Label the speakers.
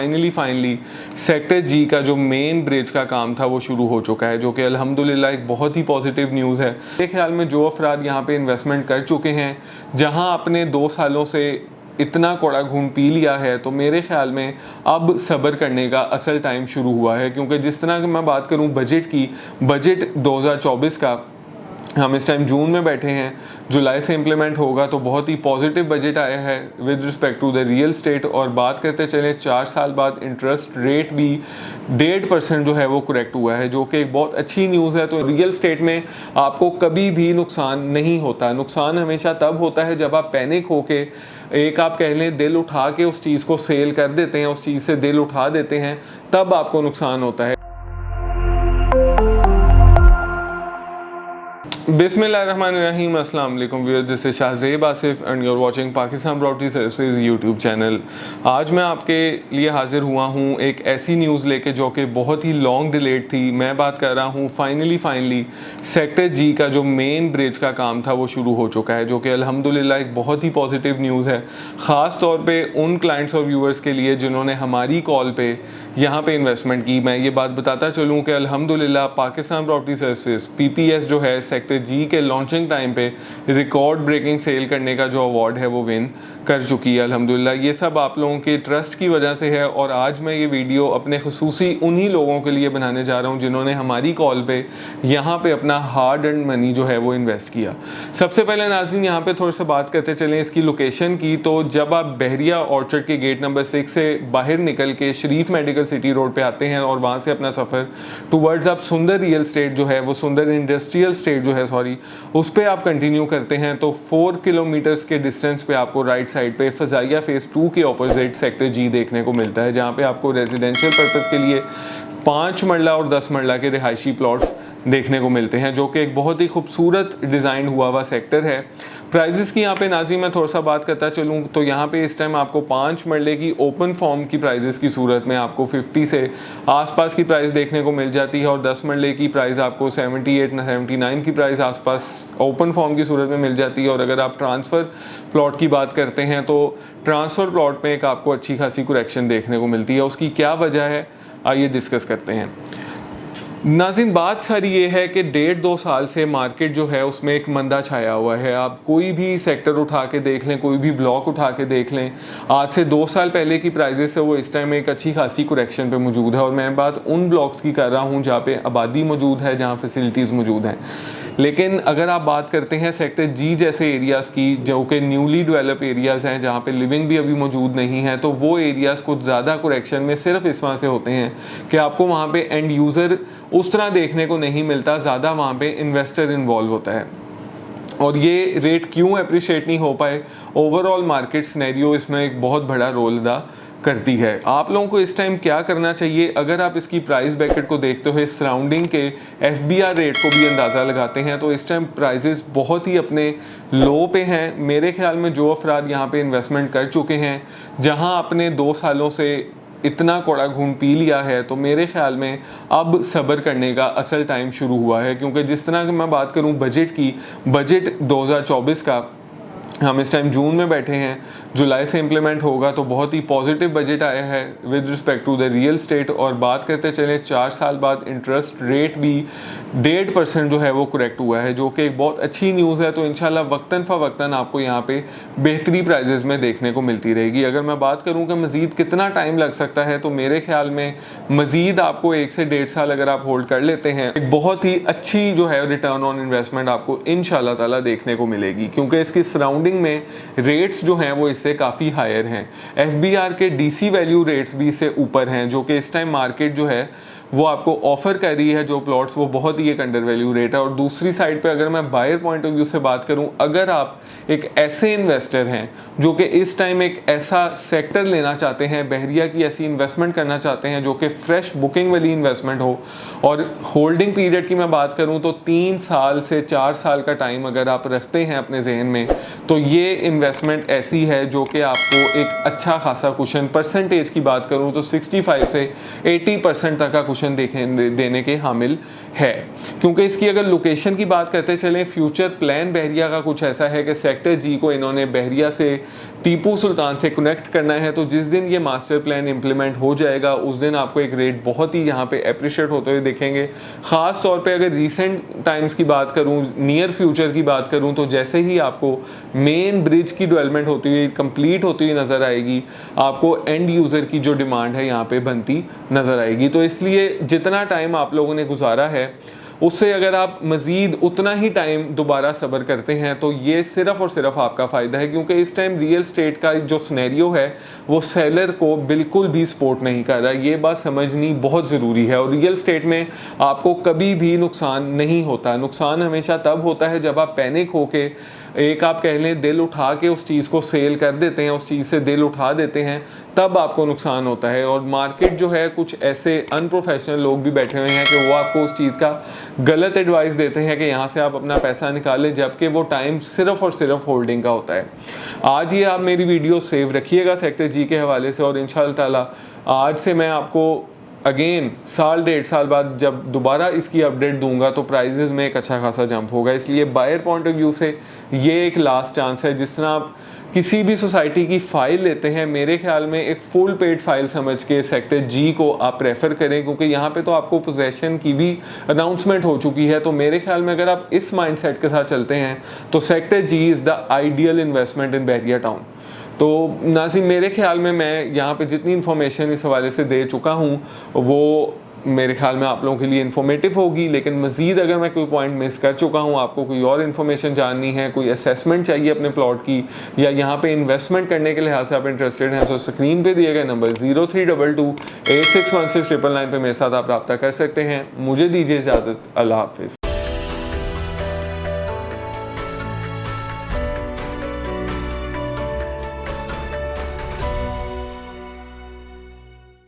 Speaker 1: Finally sector जी का जो main bridge का काम था वो शुरू हो चुका है, जो कि अल्हम्दुलिल्लाह एक बहुत ही पॉजिटिव न्यूज़ है। मेरे ख्याल में जो अफराद यहाँ पे इन्वेस्टमेंट कर चुके हैं, जहाँ आपने 2 सालों से इतना कौड़ा घूम पी लिया है, तो मेरे ख्याल में अब सब्र करने का असल टाइम शुरू हुआ है। क्योंकि जिस तरह की मैं बात करूं बजट की, बजट 2024 का हम इस टाइम जून में बैठे हैं, जुलाई से इम्प्लीमेंट होगा, तो बहुत ही पॉजिटिव बजट आया है with respect to the real estate. और बात करते चले 4 साल बाद इंटरेस्ट रेट भी 1.5% जो है वो करेक्ट हुआ है, जो कि एक बहुत अच्छी न्यूज़ है। तो रियल स्टेट में आपको कभी भी नुकसान नहीं होता। नुकसान हमेशा तब होता है जब आप पैनिक होके एक आप कह लें दिल उठा के उस चीज़ को सेल कर देते हैं, उस चीज़ से दिल उठा देते हैं, तब आपको नुकसान होता है। बिस्मिल्लाहिर्रहमानिर्रहीम, अस्सलाम वालेकुम viewers, this is Shahzeb Asif and you are watching Pakistan property services YouTube channel. आज मैं आपके लिए हाजिर हुआ हूँ एक ऐसी न्यूज़ लेके जो कि बहुत ही लॉन्ग डिलेड थी। मैं बात कर रहा हूँ फाइनली सेक्टर जी का जो मेन ब्रिज का काम था वो शुरू हो चुका है, जो कि अल्हम्दुलिल्लाह एक बहुत ही पॉजिटिव न्यूज़ है, ख़ास तौर पर उन क्लाइंट्स और व्यूअर्स के लिए जिन्होंने हमारी कॉल पर यहाँ पे इन्वेस्टमेंट की। मैं ये बात बताता चलूँ कि अल्हम्दुलिल्लाह पाकिस्तान प्रॉपर्टी सर्विसेज PPS जो है सेक्टर जी के लॉन्चिंग टाइम पे रिकॉर्ड ब्रेकिंग सेल करने का जो अवार्ड है वो विन कर चुकी है अल्हम्दुलिल्लाह। ये सब आप लोगों के ट्रस्ट की वजह से है। और आज मैं ये वीडियो अपने खुसूसी उन्हीं लोगों के लिए बनाने जा रहा हूँ जिन्होंने हमारी कॉल पे यहाँ पे अपना हार्ड एंड मनी जो है वो इन्वेस्ट किया। सबसे पहले नाज़रीन यहाँ पे थोड़ा सा बात करते चलें इसकी लोकेशन की। तो जब आप बहरिया ऑर्चर्ड के गेट नंबर 6 से बाहर निकल के शरीफ मेडिकल सिटी रोड पे आते हैं और वहाँ से अपना सफ़र टुवर्ड्स आप सुंदर रियल स्टेट जो है वो सुंदर इंडस्ट्रियल स्टेट जो है उस पर आप कंटिन्यू करते हैं, तो 4 किलोमीटर्स के डिस्टेंस पे आपको राइट साइड पे फजाइया फेज़ 2 के ऑपोजिट सेक्टर जी देखने को मिलता है, जहाँ पे आपको रेजिडेंशियल पर्पज़ के लिए 5 मरला और 10 मरला के रिहायशी प्लॉट्स देखने को मिलते हैं, जो कि एक बहुत ही खूबसूरत डिज़ाइन हुआ हुआ सेक्टर है। प्राइजेस की यहाँ पे नाज़रीन मैं थोड़ा सा बात करता चलूँ तो यहाँ पे इस टाइम आपको 5 मरले की ओपन फॉर्म की प्राइजेस की सूरत में आपको 50 से आसपास की प्राइस देखने को मिल जाती है, और 10 मरले की प्राइस आपको 78-79 की प्राइस आसपास ओपन फॉर्म की सूरत में मिल जाती है। और अगर आप ट्रांसफ़र प्लॉट की बात करते हैं तो ट्रांसफ़र प्लॉट में एक आपको अच्छी खासी करेक्शन देखने को मिलती है। उसकी क्या वजह है आइए डिस्कस करते हैं। नाज़रीन बात सारी ये है कि 1.5-2 साल से मार्केट जो है उसमें एक मंदा छाया हुआ है। आप कोई भी सेक्टर उठा के देख लें, कोई भी ब्लॉक उठा के देख लें, आज से 2 साल पहले की प्राइजेस है वो इस टाइम एक अच्छी खासी करेक्शन पे मौजूद है। और मैं बात उन ब्लॉक्स की कर रहा हूँ जहाँ पे आबादी मौजूद है, जहाँ फैसिलिटीज़ मौजूद हैं। लेकिन अगर आप बात करते हैं सेक्टर जी जैसे एरियाज़ की, जो कि न्यूली डेवलप एरियाज़ हैं, जहाँ पे लिविंग भी अभी मौजूद नहीं है, तो वो एरियाज़ कुछ ज़्यादा करेक्शन में सिर्फ इस वजह से होते हैं कि आपको वहाँ पे एंड यूज़र उस तरह देखने को नहीं मिलता, ज़्यादा वहाँ पे इन्वेस्टर इन्वॉल्व होता है। और ये रेट क्यों अप्रिशिएट नहीं हो पाए, ओवरऑल मार्केट सिनेरियो इसमें एक बहुत बड़ा रोल अदा करती है। आप लोगों को इस टाइम क्या करना चाहिए, अगर आप इसकी प्राइस ब्रैकेट को देखते हुए सराउंडिंग के FBR रेट को भी अंदाज़ा लगाते हैं, तो इस टाइम प्राइजेस बहुत ही अपने लो पे हैं। मेरे ख्याल में जो अफराद यहाँ पे इन्वेस्टमेंट कर चुके हैं, जहाँ अपने 2 सालों से इतना कौड़ा घूम पी लिया है, तो मेरे ख्याल में अब सब्र करने का असल टाइम शुरू हुआ है। क्योंकि जिस तरह की मैं बात करूं बजट की, बजट 2024 का हम इस टाइम जून में बैठे हैं, जुलाई से इम्प्लीमेंट होगा, तो बहुत ही पॉजिटिव बजट आया है with respect to the real estate. और बात करते चले 4 साल बाद इंटरेस्ट रेट भी 1.5% जो है वो करेक्ट हुआ है, जो कि एक बहुत अच्छी न्यूज़ है। तो इंशाल्लाह वक्तन फ़वक्तन आपको यहाँ पे बेहतरी प्राइजेज़ में देखने को मिलती रहेगी। अगर मैं बात करूँ कि मज़ीद कितना टाइम लग सकता है, तो मेरे ख्याल में मज़ीद आपको 1 से 1.5 साल अगर आप होल्ड कर लेते हैं, एक बहुत ही अच्छी जो है रिटर्न ऑन इन्वेस्टमेंट आपको इंशाल्लाह ताला देखने को मिलेगी। क्योंकि इसकी सराउंडिंग में रेट्स जो हैं वो इससे काफ़ी हायर हैं। FBR के DC वैल्यू रेट्स भी इससे ऊपर हैं, जो कि इस टाइम मार्केट जो है वो आपको ऑफर कर रही है जो प्लॉट्स, वो बहुत ही एक अंडर वैल्यू रेट है। और दूसरी साइड पे अगर मैं बायर पॉइंट ऑफ व्यू से बात करूं, अगर आप एक ऐसे इन्वेस्टर हैं जो कि इस टाइम एक ऐसा सेक्टर लेना चाहते हैं, बहरिया की ऐसी इन्वेस्टमेंट करना चाहते हैं जो कि फ्रेश बुकिंग वाली इन्वेस्टमेंट हो, और होल्डिंग पीरियड की मैं बात करूं तो 3 साल से 4 साल का टाइम अगर आप रखते हैं अपने जहन में, तो ये इन्वेस्टमेंट ऐसी है जो कि आपको एक अच्छा खासा कुशन, परसेंटेज की बात करूं तो 65 से 80% तक का कुशन देने के हामिल है। क्योंकि इसकी अगर लोकेशन की बात करते चलें, फ्यूचर प्लान बहरिया का कुछ ऐसा है कि सेक्टर जी को इन्होंने बहरिया से टीपू सुल्तान से कनेक्ट करना है, तो जिस दिन ये मास्टर प्लान इम्प्लीमेंट हो जाएगा उस दिन आपको एक रेट बहुत ही यहाँ पे अप्रिशिएट होते हुए देखेंगे। ख़ास तौर पे अगर रीसेंट टाइम्स की बात करूँ, नियर फ्यूचर की बात करूँ, तो जैसे ही आपको मेन ब्रिज की डेवलपमेंट होती हुई कंप्लीट होती हुई नज़र आएगी, आपको एंड यूज़र की जो डिमांड है यहाँ पे बनती नज़र आएगी। तो इसलिए जितना टाइम आप लोगों ने गुजारा है उससे अगर आप मज़ीद उतना ही टाइम दोबारा सब्र करते हैं तो ये सिर्फ़ और सिर्फ आपका फ़ायदा है, क्योंकि इस टाइम रियल स्टेट का जो सिनेरियो है वो सेलर को बिल्कुल भी सपोर्ट नहीं कर रहा। ये बात समझनी बहुत ज़रूरी है। और रियल स्टेट में आपको कभी भी नुकसान नहीं होता। नुकसान हमेशा तब होता है जब आप पैनिक होके एक आप कह लें दिल उठा के उस चीज़ को सेल कर देते हैं, उस चीज़ से दिल उठा देते हैं, तब आपको नुकसान होता है। और मार्केट जो है, कुछ ऐसे अनप्रोफेशनल लोग भी बैठे हुए हैं कि वो आपको उस चीज़ का गलत एडवाइस देते हैं कि यहाँ से आप अपना पैसा निकालें, जबकि वो टाइम सिर्फ़ और सिर्फ होल्डिंग का होता है। आज ये आप मेरी वीडियो सेव रखिएगा सेक्टर जी के हवाले से, और इंशाअल्लाह ताला आज से मैं आपको अगेन साल 1.5 साल बाद जब दोबारा इसकी अपडेट दूंगा तो प्राइजेस में एक अच्छा खासा जंप होगा। इसलिए बायर पॉइंट ऑफ व्यू से ये एक लास्ट चांस है। जिस तरह आप किसी भी सोसाइटी की फ़ाइल लेते हैं, मेरे ख्याल में एक फुल पेड फाइल समझ के सेक्टर जी को आप प्रेफर करें, क्योंकि यहाँ पे तो आपको पोजेशन की भी अनाउंसमेंट हो चुकी है। तो मेरे ख्याल में अगर आप इस माइंडसेट के साथ चलते हैं तो sector G is the ideal investment in Bahria town. तो नाज़रीन, मेरे ख्याल में मैं यहाँ पे जितनी इन्फॉर्मेशन इस हवाले से दे चुका हूँ वो मेरे ख्याल में आप लोगों के लिए इन्फॉर्मेटिव होगी। लेकिन मज़ीद अगर मैं कोई पॉइंट मिस कर चुका हूँ, आपको कोई और इन्फॉर्मेशन जाननी है, कोई असेसमेंट चाहिए अपने प्लॉट की, या यहाँ पे इन्वेस्टमेंट करने के लिहाज से आप इंटरेस्टेड हैं, तो स्क्रीन पे दिए गए नंबर 0322 8616 999 पे मेरे साथ आप रब्ता कर सकते हैं। मुझे दीजिए इजाज़त। अल्लाह हाफिज़।